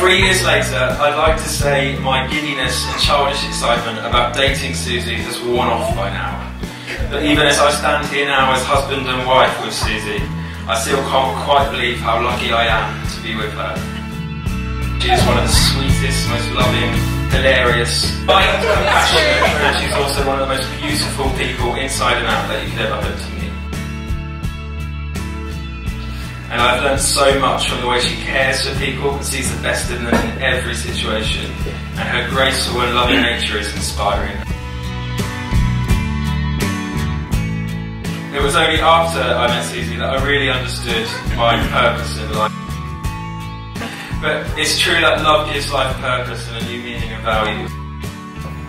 3 years later, I'd like to say my giddiness and childish excitement about dating Susie has worn off by now. But even as I stand here now as husband and wife with Susie, I still can't quite believe how lucky I am to be with her. She is one of the sweetest, most loving, hilarious, kind, compassionate, and she's also one of the most beautiful people inside and out that you could ever hope to meet. And I've learned so much from the way she cares for people and sees the best in them in every situation, and her graceful and loving nature is inspiring. It was only after I met Susie that I really understood my purpose in life. But it's true that love gives life purpose and a new meaning and value.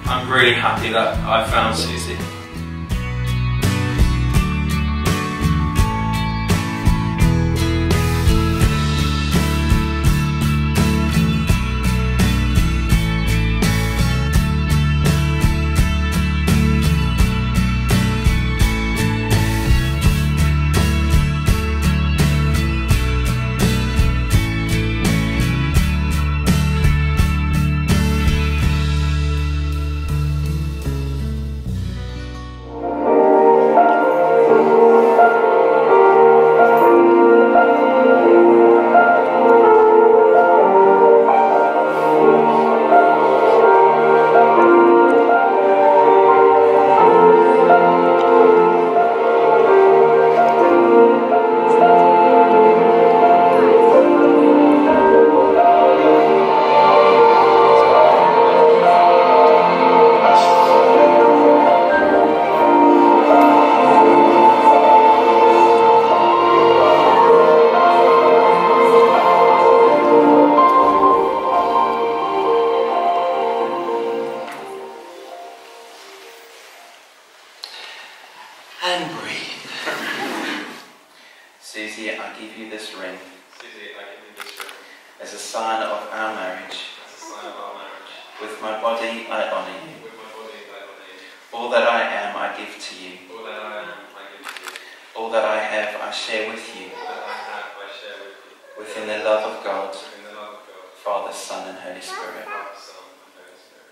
I'm really happy that I found Susie. And breathe. Susie, I give you this ring. Susie, I give you this ring. As a sign of our marriage. As a sign of our marriage. With my body, I honour you. With my body, I honour you. All that I am, I give to you. All that I am, I give to you. All that I have, I share with you. All that I have, I share with you. Within the love of God. Within the love of God. Father, Son, and Holy Spirit. Father, Son, and Holy Spirit.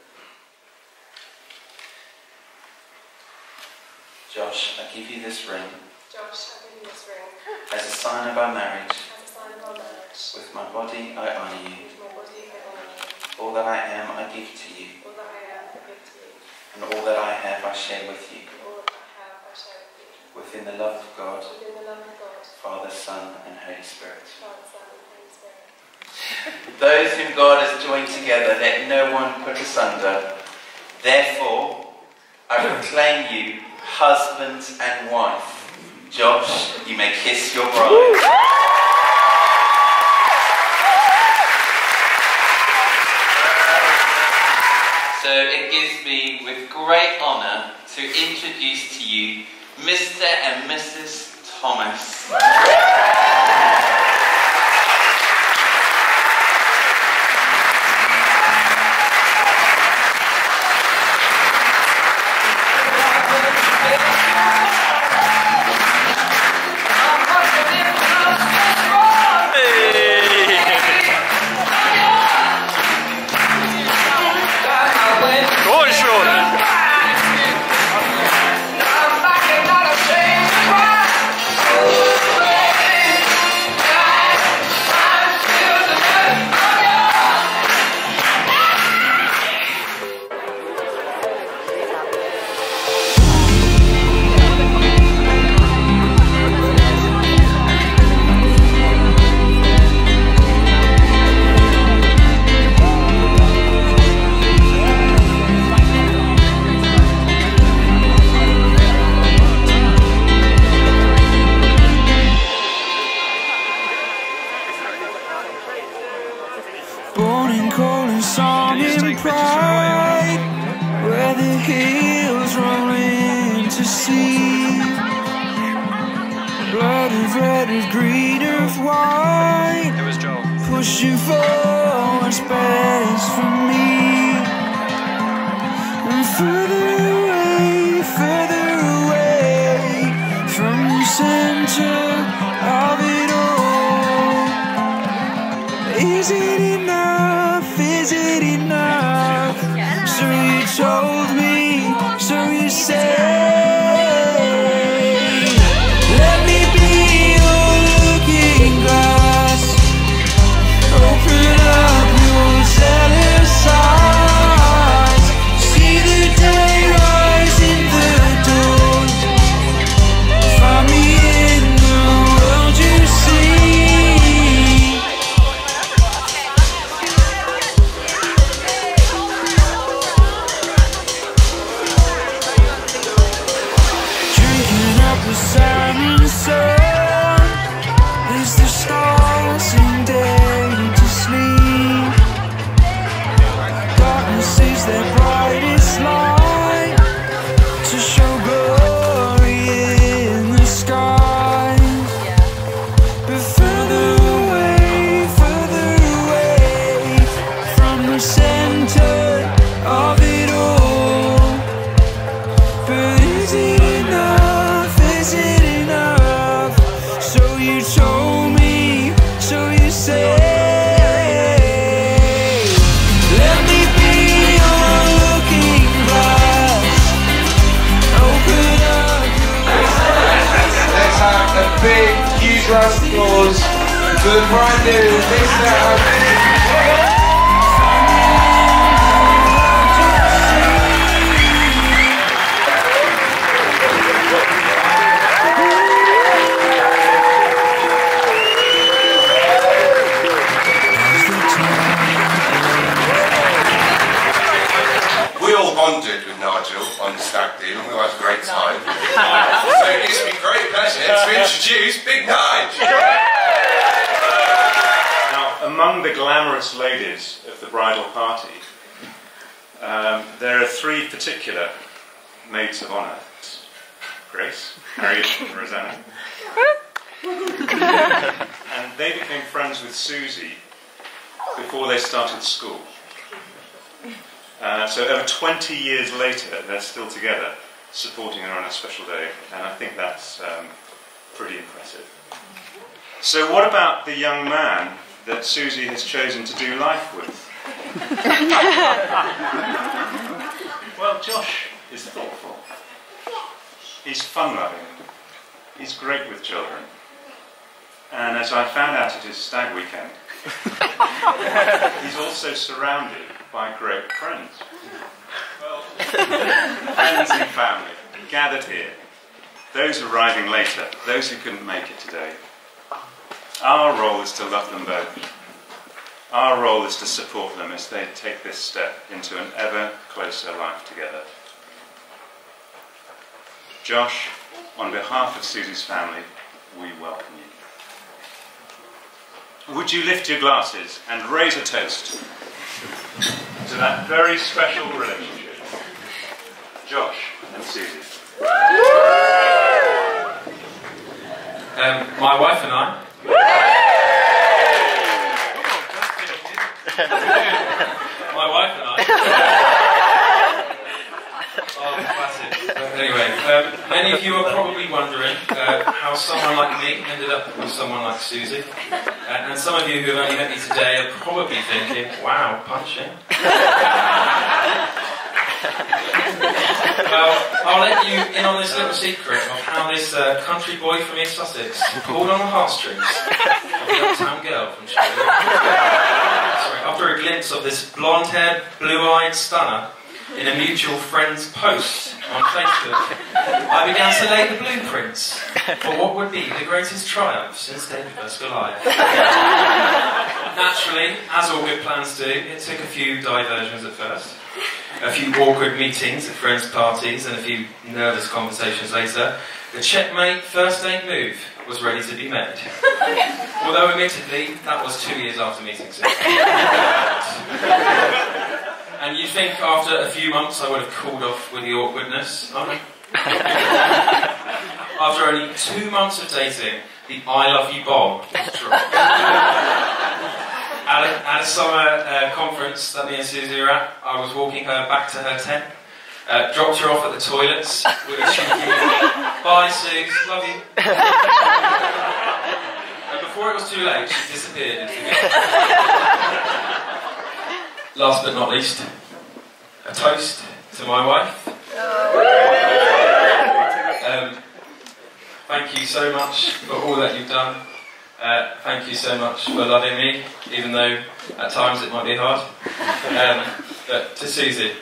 Josh, I give you this ring. Josh, I give you this ring. As a sign of our marriage. As a sign of our marriage. With my body, I honour you. With my body, I honour you. All that I am, I give to you. All that I am, I give to you. And all that I have, I share with you. All that I have, I share with you. Within the love of God. Within the love of God. Father, Son, and Holy Spirit. Father, Son, and Holy Spirit. Those whom God has joined together, let no one put asunder. Therefore, I proclaim you husband and wife. Josh, you may kiss your bride. So it gives me with great honour to introduce to you Mr. and Mrs. Thomas. pride, where the hills roll into sea. Blood of red, of green, of white. It was Joel. Pushing for what's best for me. And further away from the center of it all. Is it enough? show me, so you say. Let me be your looking glass. Open up Let's have a big, huge round of applause for the brand new Mr. We all bonded with Nigel on the stag do, and we all had a great time. So it gives me great pleasure to introduce Big Nige. Now, among the glamorous ladies of the bridal party, there are three particular maids of honour: Grace, Harriet, and Rosanna. And they became friends with Susie before they started school. So over 20 years later, they're still together, supporting her on a special day, and I think that's pretty impressive. So what about the young man that Susie has chosen to do life with? Well, Josh is thoughtful. He's fun-loving. He's great with children. And as I found out at his stag weekend, he's also surrounded by great friends. Well, friends and family gathered here, those arriving later, those who couldn't make it today. Our role is to love them both. Our role is to support them as they take this step into an ever closer life together. Josh, on behalf of Susie's family, we welcome you. Would you lift your glasses and raise a toast to that very special relationship, Josh and Susie? My wife and I. My wife and I. Oh, classic. Anyway, many of you are probably wondering how someone like me ended up with someone like Susie. And some of you who have only met me today are probably thinking, wow, punching. Well, I'll let you in on this little secret of how this country boy from East Sussex pulled on the heartstrings of the uptown girl from Chile. Sorry, after a glimpse of this blonde-haired, blue-eyed stunner in a mutual friend's post on Facebook, I began to lay the blueprints for what would be the greatest triumph since David vs. Goliath. Naturally, as all good plans do, it took a few diversions at first, a few awkward meetings at friends' parties, and a few nervous conversations later. The checkmate first date move was ready to be made. Although, admittedly, that was 2 years after meeting Susie. And you'd think after a few months I would have cooled off with the awkwardness. After only 2 months of dating, the I love you bomb was dropped. At a summer conference that me and Susie were at, I was walking her back to her tent, dropped her off at the toilets with a cheeky, bye Suze, love you. And before it was too late, she disappeared into the game. Last but not least, a toast to my wife. Thank you so much for all that you've done. Thank you so much for loving me, even though at times it might be hard. But to Susie.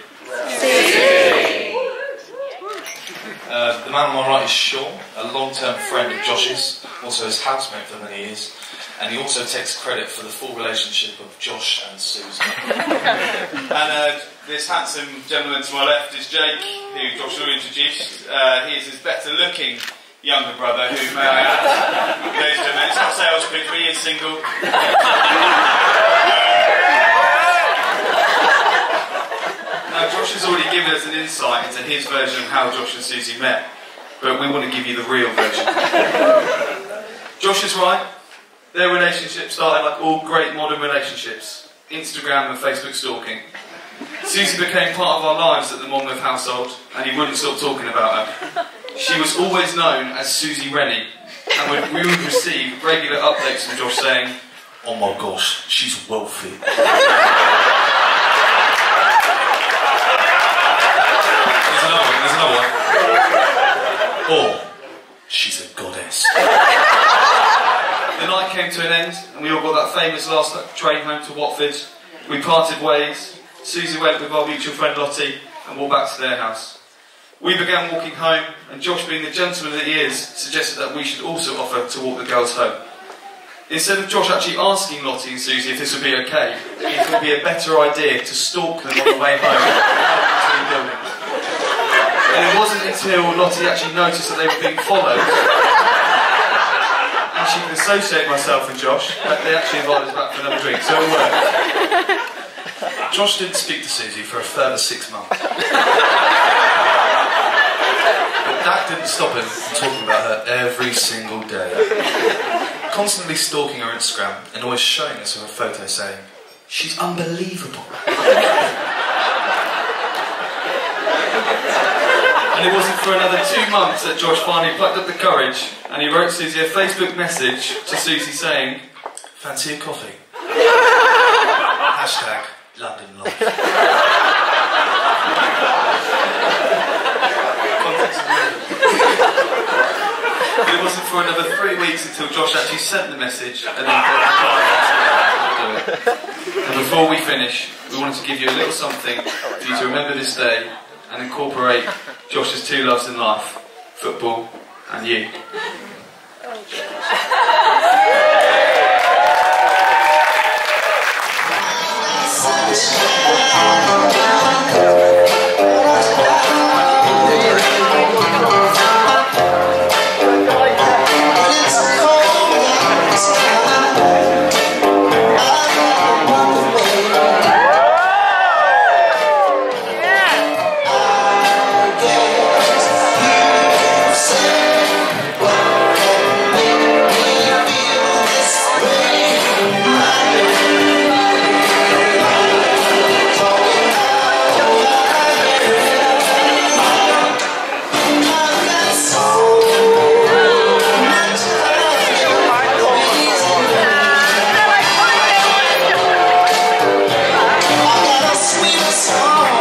The man on my right is Sean, a long-term friend of Josh's, also his housemate for many years, and he also takes credit for the full relationship of Josh and Susan. And this handsome gentleman to my left is Jake, who Josh will introduce. He is his better-looking younger brother, who, may I add, ladies and gentlemen, it's not sales pitch, but he is single. Now, Josh has already given us an insight into his version of how Josh and Susie met, but we want to give you the real version. Josh is right. Their relationship started like all great modern relationships, Instagram and Facebook stalking. Susie became part of our lives at the Monmouth household, and he wouldn't stop talking about her. She was always known as Susie Rennie. and we would receive regular updates from Josh saying, "Oh my gosh, she's wealthy." There's another one. Or, she's a goddess. The night came to an end, and we all got that famous last train home to Watford. We parted ways. Susie went with our mutual friend Lottie and walked back to their house. We began walking home, and Josh, being the gentleman that he is, suggested that we should also offer to walk the girls home. Instead of Josh actually asking Lottie and Susie if this would be okay, he thought it would be a better idea to stalk them on the way home between buildings. And it wasn't until Lottie actually noticed that they were being followed, and she could associate myself and Josh, that they actually invited us back for another drink, so it worked. Josh didn't speak to Susie for a further 6 months. But that didn't stop him from talking about her every single day. Constantly stalking her Instagram and always showing us her photo saying, "She's unbelievable." And it wasn't for another 2 months that Josh finally plucked up the courage and he wrote Susie a Facebook message to Susie saying, "Fancy a coffee?" Hashtag London life. But it wasn't for another 3 weeks until Josh actually sent the message and then And before we finish, we wanted to give you a little something for you to remember this day and incorporate Josh's two loves in life, football and you. Sweet song.